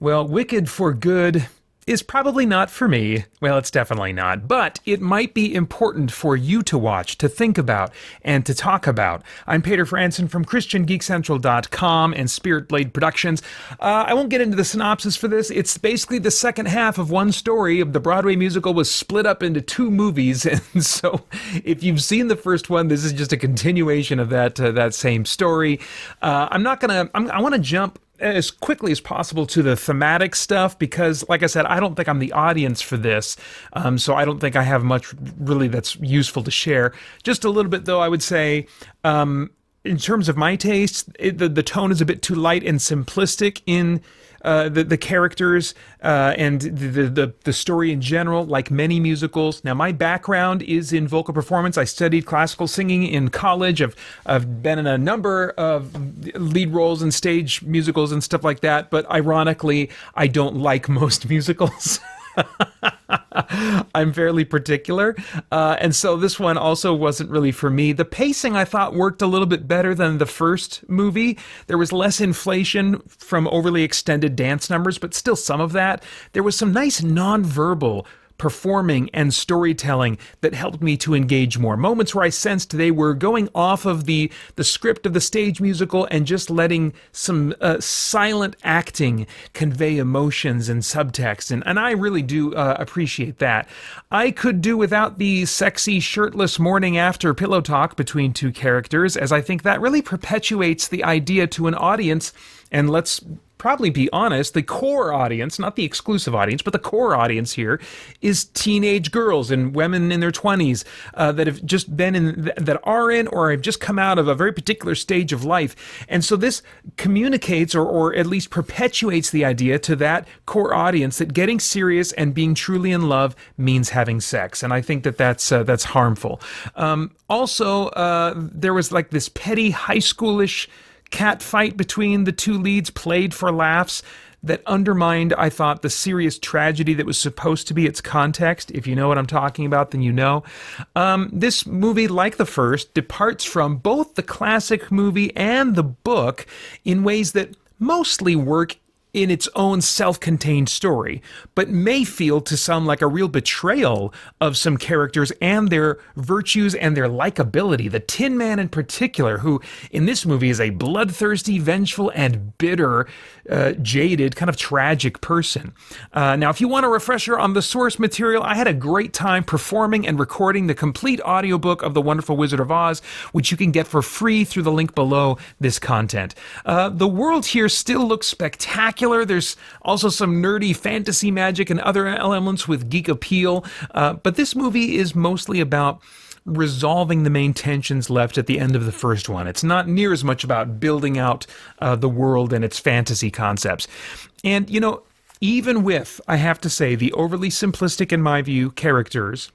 Well, Wicked for Good is probably not for me. Well, it's definitely not, but it might be important for you to watch, to think about, and to talk about. I'm Peter Franson from christiangeekcentral.com and Spirit Blade Productions. I won't get into the synopsis for this. It's basically the second half of one story. The Broadway musical was split up into two movies, and so if you've seen the first one, this is just a continuation of that same story. I want to jump as quickly as possible to the thematic stuff because, like I said, I don't think I'm the audience for this, so I don't think I have much really that's useful to share. Just a little bit, though, I would say, in terms of my taste, the tone is a bit too light and simplistic in the characters and the story in general, like many musicals. Now, my background is in vocal performance. I studied classical singing in college. I've been in a number of lead roles in stage musicals and stuff like that, but ironically, I don't like most musicals. I'm fairly particular, and so this one also wasn't really for me. The pacing, I thought, worked a little bit better than the first movie. There was less inflation from overly extended dance numbers, but still some of that. There was some nice nonverbal performing and storytelling that helped me to engage more. Moments where I sensed they were going off of the script of the stage musical and just letting some silent acting convey emotions and subtext. And I really do appreciate that. I could do without the sexy, shirtless morning after pillow talk between two characters, as I think that really perpetuates the idea to an audience. And let's probably be honest, the core audience, not the exclusive audience, but the core audience here is teenage girls and women in their 20s that have just been in, that are in, or have just come out of a very particular stage of life. And so this communicates or at least perpetuates the idea to that core audience that getting serious and being truly in love means having sex. And I think that that's harmful. Also, there was like this petty high schoolish cat fight between the two leads played for laughs that undermined, I thought, the serious tragedy that was supposed to be its context. If you know what I'm talking about, then you know. This movie, like the first, departs from both the classic movie and the book in ways that mostly work in its own self-contained story, but may feel to some like a real betrayal of some characters and their virtues and their likability. The Tin Man in particular, who in this movie is a bloodthirsty, vengeful, and bitter, jaded, kind of tragic person. Now, if you want a refresher on the source material, I had a great time performing and recording the complete audiobook of The Wonderful Wizard of Oz, which you can get for free through the link below this content. The world here still looks spectacular. There's also some nerdy fantasy magic and other elements with geek appeal, but this movie is mostly about resolving the main tensions left at the end of the first one. It's not near as much about building out the world and its fantasy concepts. And, you know, even with, I have to say, the overly simplistic, in my view, characters,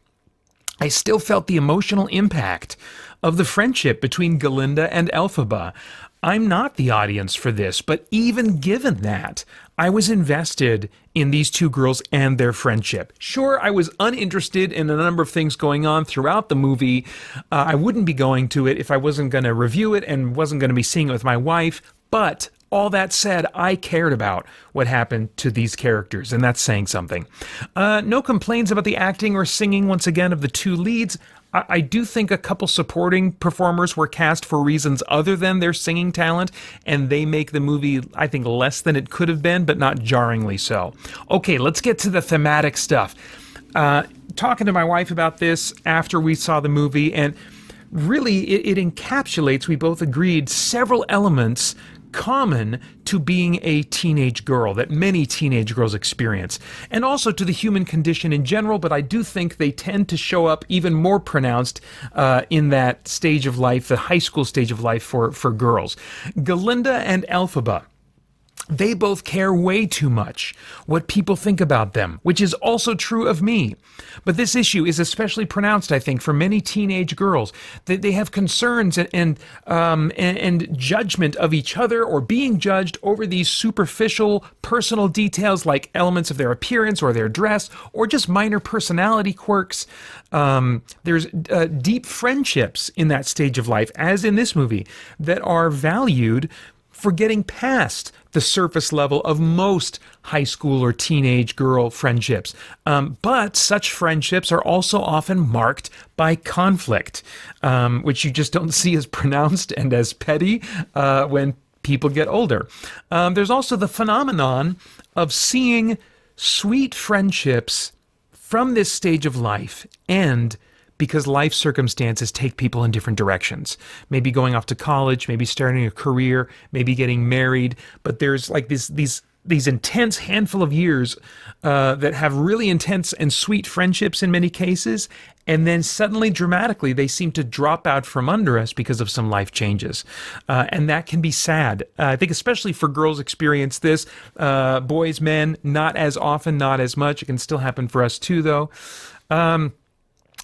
I still felt the emotional impact of the friendship between Galinda and Elphaba. I'm not the audience for this, but even given that, I was invested in these two girls and their friendship. Sure, I was uninterested in a number of things going on throughout the movie. I wouldn't be going to it if I wasn't going to review it and wasn't going to be seeing it with my wife, but all that said, I cared about what happened to these characters, and that's saying something. No complaints about the acting or singing, once again, of the two leads. I do think a couple supporting performers were cast for reasons other than their singing talent, and they make the movie, I think, less than it could have been, but not jarringly so. Okay, let's get to the thematic stuff. Talking to my wife about this after we saw the movie, and really it encapsulates, we both agreed, several elements common to being a teenage girl that many teenage girls experience, and also to the human condition in general, but I do think they tend to show up even more pronounced in that stage of life, the high school stage of life for girls. Galinda and Elphaba, they both care way too much what people think about them, which is also true of me. But this issue is especially pronounced, I think, for many teenage girls. They have concerns and judgment of each other or being judged over these superficial personal details like elements of their appearance or their dress or just minor personality quirks. There's deep friendships in that stage of life, as in this movie, that are valued for getting past the surface level of most high school or teenage girl friendships. But such friendships are also often marked by conflict, which you just don't see as pronounced and as petty when people get older. There's also the phenomenon of seeing sweet friendships from this stage of life end because life circumstances take people in different directions. Maybe going off to college, maybe starting a career, maybe getting married. But there's like these intense handful of years that have really intense and sweet friendships in many cases, and then suddenly, dramatically, they seem to drop out from under us because of some life changes. And that can be sad. I think especially for girls experience this. Boys, men, not as often, not as much. It can still happen for us too, though.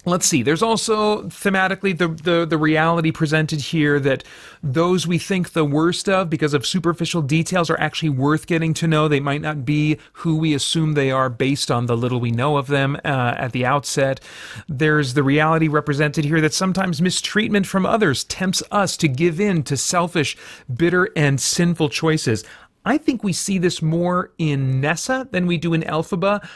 Let's see. There's also thematically the reality presented here that those we think the worst of because of superficial details are actually worth getting to know. They might not be who we assume they are based on the little we know of them at the outset. There's the reality represented here that sometimes mistreatment from others tempts us to give in to selfish, bitter, and sinful choices. I think we see this more in Nessa than we do in Elphaba.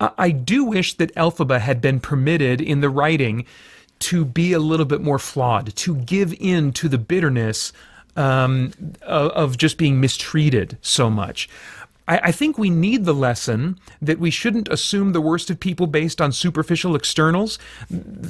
I do wish that Elphaba had been permitted in the writing to be a little bit more flawed, to give in to the bitterness of just being mistreated so much. I think we need the lesson that we shouldn't assume the worst of people based on superficial externals.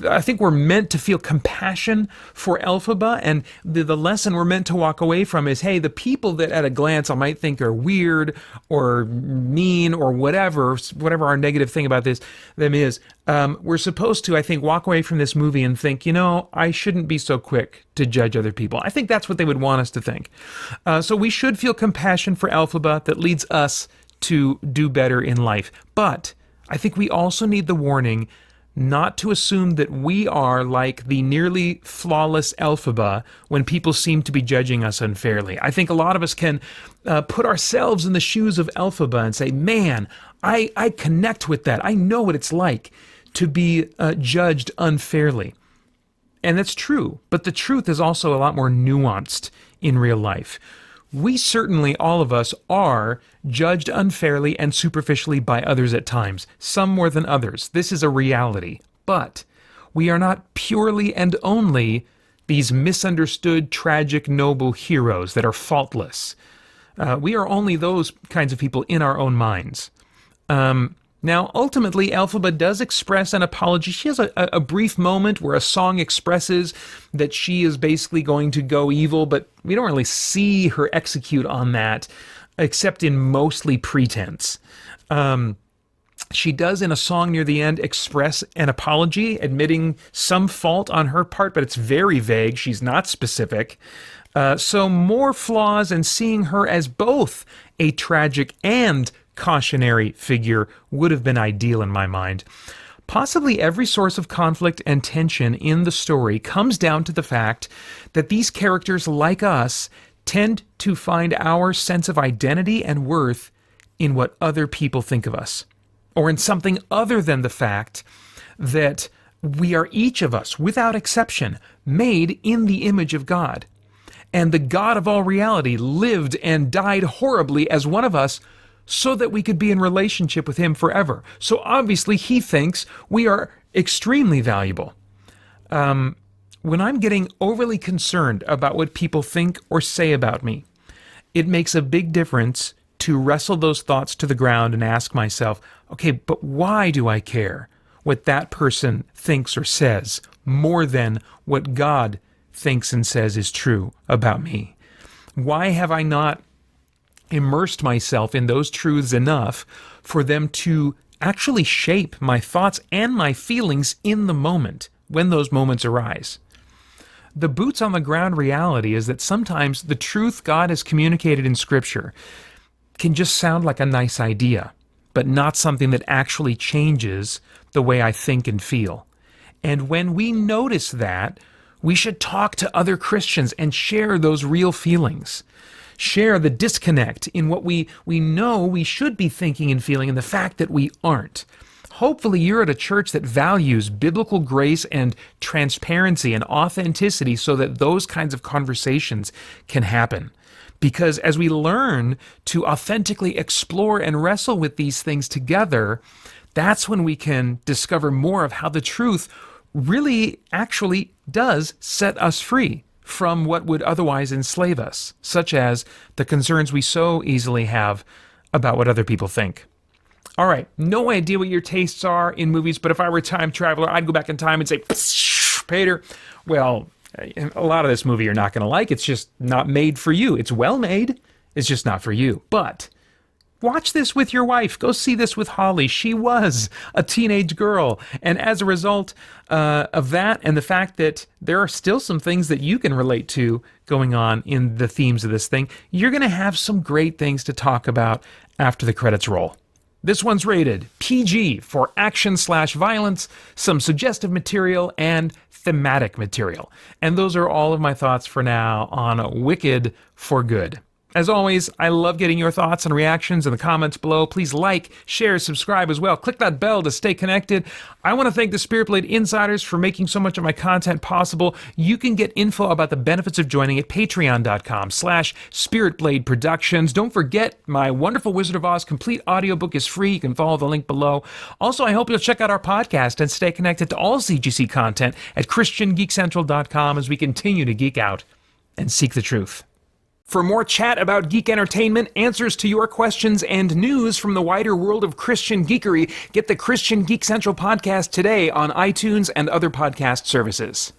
I think we're meant to feel compassion for Elphaba, and the lesson we're meant to walk away from is, hey, the people that at a glance I might think are weird or mean or whatever our negative thing about them is, we're supposed to, I think, walk away from this movie and think, I shouldn't be so quick to judge other people. I think that's what they would want us to think. So we should feel compassion for Elphaba that leads us to do better in life. But I think we also need the warning not to assume that we are like the nearly flawless Elphaba when people seem to be judging us unfairly. I think a lot of us can put ourselves in the shoes of Elphaba and say, man, I connect with that. I know what it's like to be judged unfairly. And that's true, but the truth is also a lot more nuanced in real life. We certainly, all of us, are judged unfairly and superficially by others at times, some more than others. This is a reality. But we are not purely and only these misunderstood, tragic, noble heroes that are faultless. We are only those kinds of people in our own minds. Now, ultimately, Elphaba does express an apology. She has a brief moment where a song expresses that she is basically going to go evil, but we don't really see her execute on that, except in mostly pretense. She does, in a song near the end, express an apology, admitting some fault on her part, but it's very vague. She's not specific. So more flaws, and seeing her as both a tragic and cautionary figure would have been ideal in my mind. Possibly every source of conflict and tension in the story comes down to the fact that these characters, like us, tend to find our sense of identity and worth in what other people think of us, or in something other than the fact that we are, each of us, without exception, made in the image of God. And the God of all reality lived and died horribly as one of us so that we could be in relationship with him forever. So obviously he thinks we are extremely valuable. When I'm getting overly concerned about what people think or say about me, it makes a big difference to wrestle those thoughts to the ground and ask myself, okay, but why do I care what that person thinks or says more than what God thinks and says is true about me? Why have I not immersed myself in those truths enough for them to actually shape my thoughts and my feelings in the moment when those moments arise? The boots on the ground reality is that sometimes the truth God has communicated in Scripture can just sound like a nice idea, but not something that actually changes the way I think and feel. And when we notice that, we should talk to other Christians and share those real feelings. Share the disconnect in what we know we should be thinking and feeling and the fact that we aren't. Hopefully you're at a church that values biblical grace and transparency and authenticity so that those kinds of conversations can happen. Because as we learn to authentically explore and wrestle with these things together, that's when we can discover more of how the truth really actually does set us free from what would otherwise enslave us, such as the concerns we so easily have about what other people think. All right, no idea what your tastes are in movies, but if I were a time traveler, I'd go back in time and say, Peter, well, a lot of this movie you're not going to like. It's just not made for you. It's well made. It's just not for you. But watch this with your wife. Go see this with Holly. She was a teenage girl. And as a result of that and the fact that there are still some things that you can relate to going on in the themes of this thing, you're going to have some great things to talk about after the credits roll. This one's rated PG for action/violence, some suggestive material, and thematic material. And those are all of my thoughts for now on Wicked for Good. As always, I love getting your thoughts and reactions in the comments below. Please like, share, subscribe as well. Click that bell to stay connected. I want to thank the Spirit Blade Insiders for making so much of my content possible. You can get info about the benefits of joining at patreon.com/spiritblade productions. Don't forget, my wonderful Wizard of Oz complete audiobook is free. You can follow the link below. Also, I hope you'll check out our podcast and stay connected to all CGC content at christiangeekcentral.com as we continue to geek out and seek the truth. For more chat about geek entertainment, answers to your questions, and news from the wider world of Christian geekery, get the Christian Geek Central podcast today on iTunes and other podcast services.